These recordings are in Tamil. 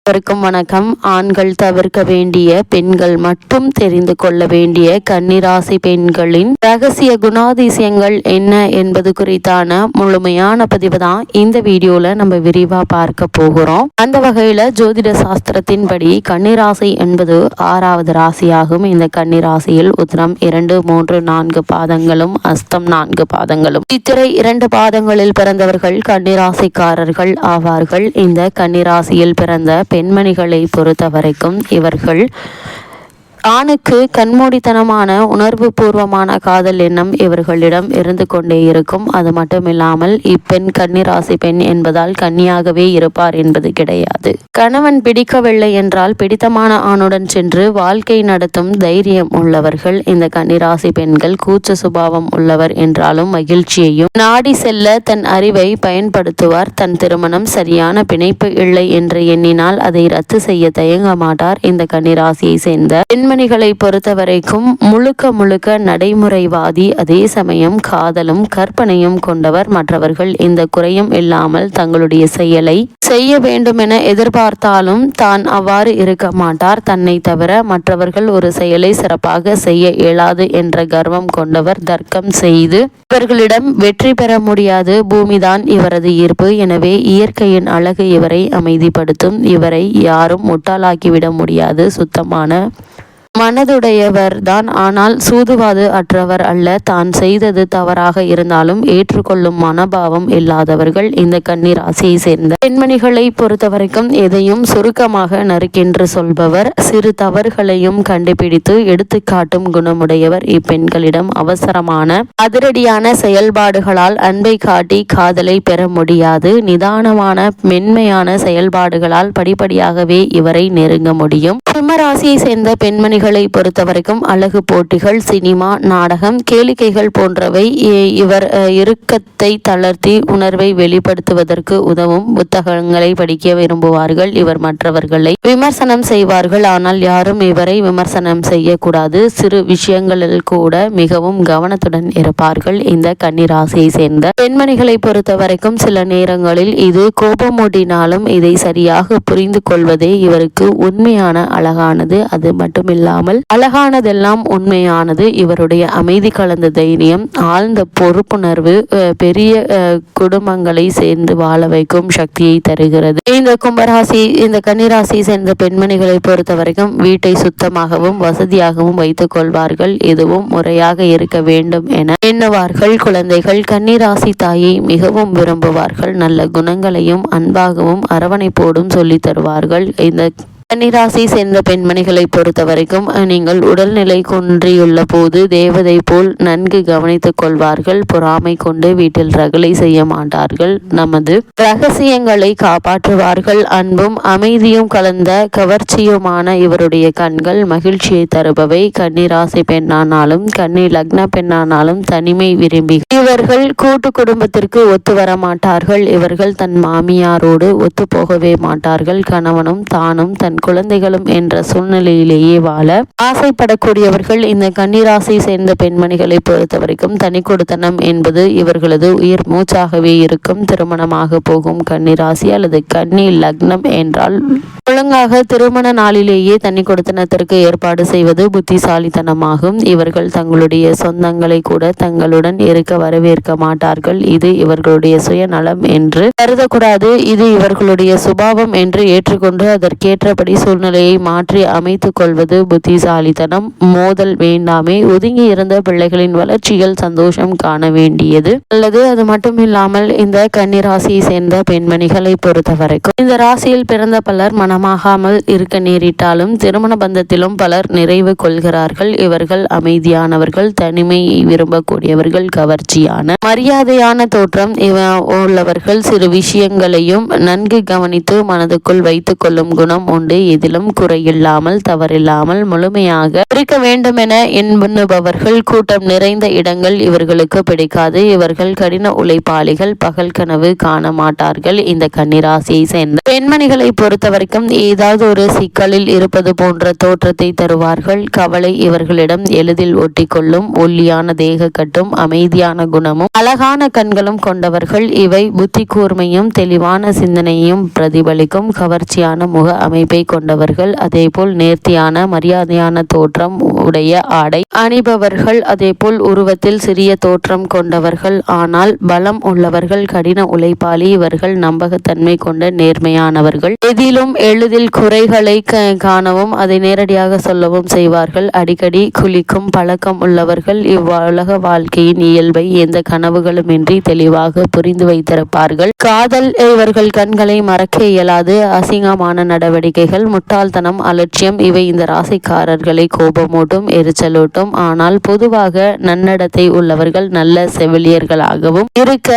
அனைவருக்கும் வணக்கம். ஆண்கள் தவிர்க்க வேண்டிய, பெண்கள் மட்டும் தெரிந்து கொள்ள வேண்டிய கன்னிராசி பெண்களின் ரகசிய குணாதிசயங்கள் என்ன என்பது குறித்தான முழுமையான பதிவு தான் இந்த வீடியோல நம்ம விரிவா பார்க்க போகிறோம். அந்த வகையில ஜோதிட சாஸ்திரத்தின்படி கன்னிராசி என்பது 6வது ராசியாகும். இந்த கன்னிராசியில் உத்திரம் 2, 3, 4 பாதங்களும், அஸ்தம் 4 பாதங்களும், சித்திரை 2 பாதங்களில் பிறந்தவர்கள் கன்னிராசிக்காரர்கள் ஆவார்கள். இந்த கன்னிராசியில் பிறந்த பெண்மணிகளை பொறுத்த வரைக்கும் இவர்கள் ஆணுக்கு கண்மூடித்தனமான உணர்வு பூர்வமான காதல் எண்ணம் இவர்களிடம் இருந்து கொண்டே இருக்கும். அது மட்டுமில்லாமல் இப்பெண் கன்னிராசி பெண் என்பதால் கன்னியாகவே இருப்பார் என்பது கிடையாது. கணவன் பிடிக்கவில்லை என்றால் பிடித்தமான ஆணுடன் சென்று வாழ்க்கை நடத்தும் தைரியம் உள்ளவர்கள் இந்த கன்னிராசி பெண்கள். கூச்ச சுபாவம் உள்ளவர் என்றாலும் மகிழ்ச்சியையும் நாடி செல்ல தன் அறிவை பயன்படுத்துவார். தன் திருமணம் சரியான பிணைப்பு இல்லை என்று எண்ணினால் அதை ரத்து செய்ய தயங்க மாட்டார். இந்த கன்னிராசியை சேர்ந்த பெண்மணிகளை பொறுத்தவரைக்கும் முழுக்க நடைமுறைவாதி, அதே சமயம் காதலும் கற்பனையும் கொண்டவர். மற்றவர்கள் இந்த குறையும் இல்லாமல் தங்களுடைய செயலை செய்ய வேண்டும் என எதிர்பார்த்தாலும் தான் அவ்வாறு இருக்க மாட்டார். தன்னை தவிர மற்றவர்கள் ஒரு செயலை சிறப்பாக செய்ய இயலாது என்ற கர்வம் கொண்டவர். தர்க்கம் செய்து இவர்களிடம் வெற்றி பெற முடியாது. பூமிதான் இவரது ஈர்ப்பு. எனவே இயற்கையின் அழகு இவரை அமைதிப்படுத்தும். இவரை யாரும் முட்டாளாக்கிவிட முடியாது. சுத்தமான மனதுடையவர் தான், ஆனால் சூதுவாது அற்றவர் அல்ல. தான் செய்தது தவறாக இருந்தாலும் ஏற்றுக்கொள்ளும் மனோபாவம் இல்லாதவர்கள் இந்த கன்னிராசியை சேர்ந்த பெண்மணிகளை பொறுத்தவரைக்கும் எதையும் சுருக்கமாக நறுக்கென்று சொல்பவர். சிறு தவறுகளையும் கண்டுபிடித்து எடுத்துக்காட்டும் குணமுடையவர். இப்பெண்களிடம் அவசரமான அதிரடியான செயல்பாடுகளால் அன்பை காட்டி காதலை பெற முடியாது. நிதானமான மென்மையான செயல்பாடுகளால் படிப்படியாகவே இவரை நெருங்க முடியும். சிம்மராசியை சேர்ந்த பெண்மணிகள் பொறுத்தவரைக்கும் அழகு போட்டிகள், சினிமா, நாடகம், கேளிக்கைகள் போன்றவை இவர் இறுக்கத்தை தளர்த்தி உணர்வை வெளிப்படுத்துவதற்கு உதவும். புத்தகங்களை படிக்க விரும்புவார்கள். இவர் மற்றவர்களை விமர்சனம் செய்வார்கள், ஆனால் யாரும் இவரை விமர்சனம் செய்யக்கூடாது. சிறு விஷயங்களில் கூட மிகவும் கவனத்துடன் இருப்பார்கள். இந்த கன்னிராசியை சேர்ந்த பெண்மணிகளை பொறுத்தவரைக்கும் சில நேரங்களில் இது கோபமூட்டினாலும் இதை சரியாக புரிந்து கொள்வதே இவருக்கு உண்மையான அழகானது. அது மட்டுமில்லாமல் அழகானதெல்லாம் உண்மையானது. இவருடைய அமைதி கலந்த தைரியம், ஆழ்ந்த பொறுப்புணர்வு பெரிய குடும்பங்களை சேர்ந்து வாழ வைக்கும் சக்தியை தருகிறது. இந்த கன்னிராசி சேர்ந்த பெண்மணிகளை பொறுத்த வரைக்கும் வீட்டை சுத்தமாகவும் வசதியாகவும் வைத்துக் கொள்வார்கள். எதுவும் முறையாக இருக்க வேண்டும் என எண்ணுவார்கள். குழந்தைகள் கன்னிராசி தாயை மிகவும் விரும்புவார்கள். நல்ல குணங்களையும் அன்பாகவும் அரவணைப்போடும் சொல்லி தருவார்கள். இந்த கன்னிராசி சேர்ந்த பெண்மணிகளை பொறுத்த வரைக்கும் நீங்கள் உடல்நிலை குன்றியுள்ள போது தேவதை போல் நன்கு கவனித்துக் கொள்வார்கள். பொறாமை கொண்டு வீட்டில் ரகளை செய்ய மாட்டார்கள். நமது ரகசியங்களை காப்பாற்றுவார்கள். அன்பும் அமைதியும் கலந்த கவர்ச்சியுமான இவருடைய கண்கள் மகிழ்ச்சியை தருபவை. கன்னிராசி பெண்ணானாலும் கன்னி லக்ன பெண்ணானாலும் தனிமை விரும்பி இவர்கள் கூட்டு குடும்பத்திற்கு ஒத்து வர மாட்டார்கள். இவர்கள் தன் மாமியாரோடு ஒத்து போகவே மாட்டார்கள். கணவனும் தானும் தன் குழந்தைகளும் என்ற சூழ்நிலையிலேயே வாழ ஆசைப்படக்கூடியவர்கள். இந்த கன்னிராசி சேர்ந்த பெண்மணிகளை பொறுத்த வரைக்கும் தனி கொடுத்தனம் என்பது இவர்களது உயிர் மூச்சாகவே இருக்கும். திருமணமாக போகும் கன்னிராசி அல்லது கன்னி லக்னம் என்றால் ஒழுங்காக திருமண நாளிலேயே தனி கொடுத்தனத்திற்கு ஏற்பாடு செய்வது புத்திசாலித்தனமாகும். இவர்கள் தங்களுடைய சொந்தங்களை கூட தங்களுடன் இருக்க வரவேற்க மாட்டார்கள். இது இவர்களுடைய சுயநலம் என்று கருதக்கூடாது. இது இவர்களுடைய சுபாவம் என்று ஏற்றுக்கொண்டு அதற்கேற்றபடி சூழ்நிலையை மாற்றி அமைத்துக் கொள்வது புத்திசாலித்தனம். மோதல் வேண்டாமே. ஒதுங்கி இருந்த பிள்ளைகளின் வளர்ச்சியில் சந்தோஷம் காண வேண்டியது அல்லது. அது மட்டும் இல்லாமல் இந்த கன்னிராசியை சேர்ந்த பெண்மணிகளை பொறுத்த வரைக்கும் இந்த ராசியில் பிறந்த பலர் மனமாகாமல் இருக்க நேரிட்டாலும் திருமண பந்தத்திலும் பலர் நிறைவு கொள்கிறார்கள். இவர்கள் அமைதியானவர்கள், தனிமையை விரும்பக்கூடியவர்கள், கவர்ச்சியான மரியாதையான தோற்றம் உள்ளவர்கள். சிறு விஷயங்களையும் நன்கு கவனித்து மனதுக்குள் வைத்துக் கொள்ளும் குணம் உண்டு. பிடிக்காது. எதிலும் குறையில்லாமல் தவறில்லாமல் முழுமையாக இருக்க வேண்டும் என எண்ணுபவர்கள் கூட்டம் நிறைந்த இடங்கள் இவர்களுக்கு பிடிக்காது. இவர்கள் கடின உழைப்பாளிகள், பகல் கனவு காண மாட்டார்கள். இந்த கன்னிராசியை சேர்ந்த பெண்மணிகளை பொறுத்தவரைக்கும் ஏதாவது ஒரு சிக்கலில் இருப்பது போன்ற தோற்றத்தை தருவார்கள். கவலை இவர்களிடம் எளிதில் ஒட்டிக்கொள்ளும். ஒல்லியான தேக கட்டும், அமைதியான குணமும், அழகான கண்களும் கொண்டவர்கள். இவை புத்தி கூர்மையும் தெளிவான சிந்தனையும் பிரதிபலிக்கும். கவர்ச்சியான முக அமைப்பை கொண்டவர்கள். அதேபோல் நேர்த்தியான மரியாதையான தோற்றம் உடைய ஆடை அணிபவர்கள். அதேபோல் உருவத்தில் சிறிய தோற்றம் கொண்டவர்கள், ஆனால் பலம் உள்ளவர்கள். கடின உழைப்பாளி இவர்கள். நம்பகத்தன்மை கொண்ட நேர்மையானவர்கள். எதிலும் எளிதில் குறைகளை காணவும் அதை நேரடியாக சொல்லவும் செய்வார்கள். அடிக்கடி குளிக்கும் பழக்கம் உள்ளவர்கள். இவ்வுலக வாழ்க்கையின் இயல்பை எந்த கனவுகளுமின்றி தெளிவாக புரிந்து வைத்திருப்பார்கள். காதல் இவர்கள் கண்களை மறக்க இயலாது. அசிங்கமான நடவடிக்கைகள், முட்டாள்தனம், அலட்சியம் இவை இந்த ராசிக்காரர்களை கோபமூட்டும், எரிச்சலூட்டும். ஆனால் பொதுவாக நன்னடத்தை உள்ளவர்கள். நல்ல செவிலியர்களாகவும் இருக்க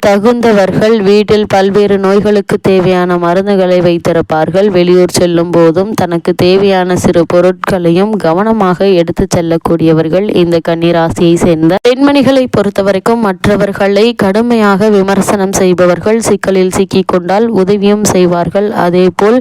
தகுந்தவர்கள். வீட்டில் பல்வேறு நோய்களுக்கு தேவையான மருந்துகளை வைத்திருப்பார்கள். வெளியூர் செல்லும் போதும் தனக்கு தேவையான சிறு பொருட்களையும் கவனமாக எடுத்து செல்லக்கூடியவர்கள். இந்த கன்னிராசியை சேர்ந்த பெண்மணிகளை பொறுத்தவரைக்கும் மற்றவர்களை கடுமையாக விமர்சனம் செய்பவர்கள். சிக்கலில் சிக்கிக் கொண்டால் உதவியும் செய்வார்கள். அதேபோல்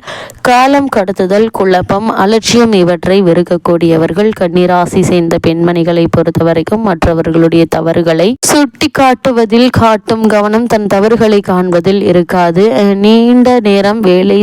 காலம் கடத்துதல், குழப்பம், அலட்சியம் இவற்றை வெறுக்கக்கூடியவர்கள். கன்னிராசி சேர்ந்த பெண்மணிகளை பொறுத்தவரைக்கும் மற்றவர்களுடைய தவறுகளை சுட்டி காட்டுவதில் காட்டும் கவனம் தன் தவறுகளை காண்பதில் இருக்காது. நீண்ட நேரம் வேலை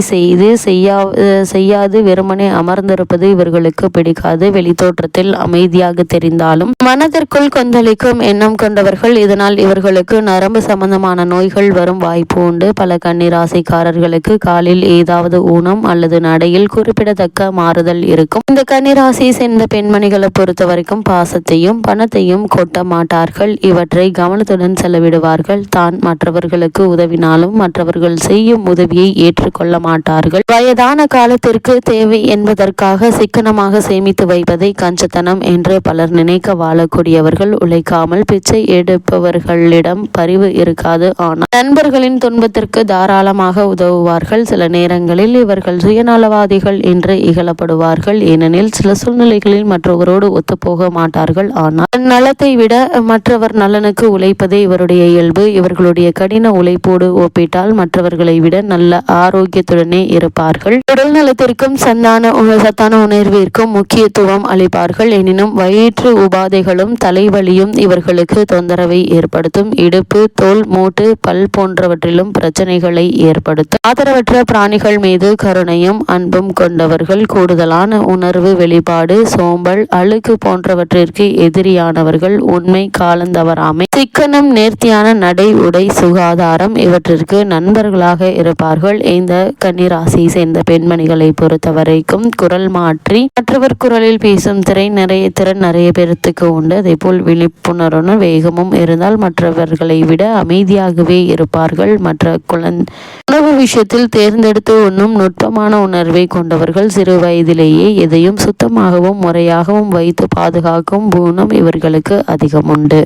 செய்யாது வெறுமனே அமர்ந்திருப்பது இவர்களுக்கு பிடிக்காது. வெளித்தோற்றத்தில் அமைதியாக தெரிந்தாலும் மனதிற்குள் கொந்தளிக்கும் எண்ணம் கொண்டவர்கள். இதனால் இவர்களுக்கு நரம்பு சம்பந்தமான நோய்கள் வரும் வாய்ப்பு உண்டு. பல கன்னிராசிக்காரர்களுக்கு காலில் ஏதாவது ஊனம் அல்லது நடையில் குறிப்பிடத்தக்க மாறுதல் இருக்கும். இந்த கன்னிராசியை சேர்ந்த பெண்மணிகளை பொறுத்தவரைக்கும் பாசத்தையும் பணத்தையும் கொட்ட மாட்டார்கள். இவற்றை கவனத்துடன் செலவிடுவார்கள். தான் மற்றவர்களுக்கு உதவினாலும் மற்றவர்கள் செய்யும் உதவியை ஏற்றுக்கொள்ள மாட்டார்கள். வயதான காலத்திற்கு தேவை என்பதற்காக சிக்கனமாக சேமித்து வைப்பதை கஞ்சத்தனம் என்று பலர் நினைக்க வாழக்கூடியவர்கள். உழைக்காமல் பிச்சை எடுப்பவர்களிடம் பரிவு இருக்காது. ஆனால் நண்பர்களின் துன்பத்திற்கு தாராளமாக உதவுவார்கள். சில நேரங்களில் இவர்கள் சுயநலவாதிகள் என்று இகழப்படுவார்கள். ஏனெனில் சில சூழ்நிலைகளில் மற்றவரோடு ஒத்துப்போக மாட்டார்கள். ஆனால் நலத்தை விட மற்றவர் நலனுக்கு உழைப்பதே இவருடைய இயல்பு. இவர்களுடைய கடின உழைப்போடு ஒப்பிட்டால் மற்றவர்களை விட நல்ல ஆரோக்கியத்துடனே இருப்பார்கள். உடல் நலத்திற்கும் சத்தான உணர்விற்கும் முக்கியத்துவம் அளிப்பார்கள். எனினும் வயிற்று உபாதைகளும் தலைவலியும் இவர்களுக்கு தொந்தரவை ஏற்படுத்தும். இடுப்பு, தோல், மூட்டு, பல் போன்றவற்றிலும் பிரச்சனைகளை ஏற்படுத்தும். ஆதரவற்ற பிராணிகள் மீது கருணையும் அன்பும் கொண்டவர்கள். கூடுதலான உணர்வு வெளிப்பாடு, சோம்பல், அழுக்கு போன்றவற்றிற்கு எதிரியானவர்கள். உண்மை, காலந்தவறாமை, சிக்கனம், நேர்த்தியான நடை, உடை, சுகாதாரம் இவற்றிற்கு நண்பர்களாக இருப்பார்கள். இந்த கன்னிராசியை சேர்ந்த பெண்மணிகளை பொறுத்தவரைக்கும் குரல் மாற்றி மற்றவர் குரலில் பேசும் திறன் நிறைய பேருக்கு உண்டு. அதே போல் விழிப்புணர்வு வேகமும் இருந்தால் மற்றவர்களை விட அமைதியாகவே இருப்பார்கள். மற்ற உணவு விஷயத்தில் தேர்ந்தெடுத்து உண்ணும் நுட்பமான உணர்வை கொண்டவர்கள். சிறு வயதிலேயே எதையும் சுத்தமாகவும் முறையாகவும் வைத்து பாதுகாக்கும் குணம் இவர்களுக்கு அதிகம் உண்டு.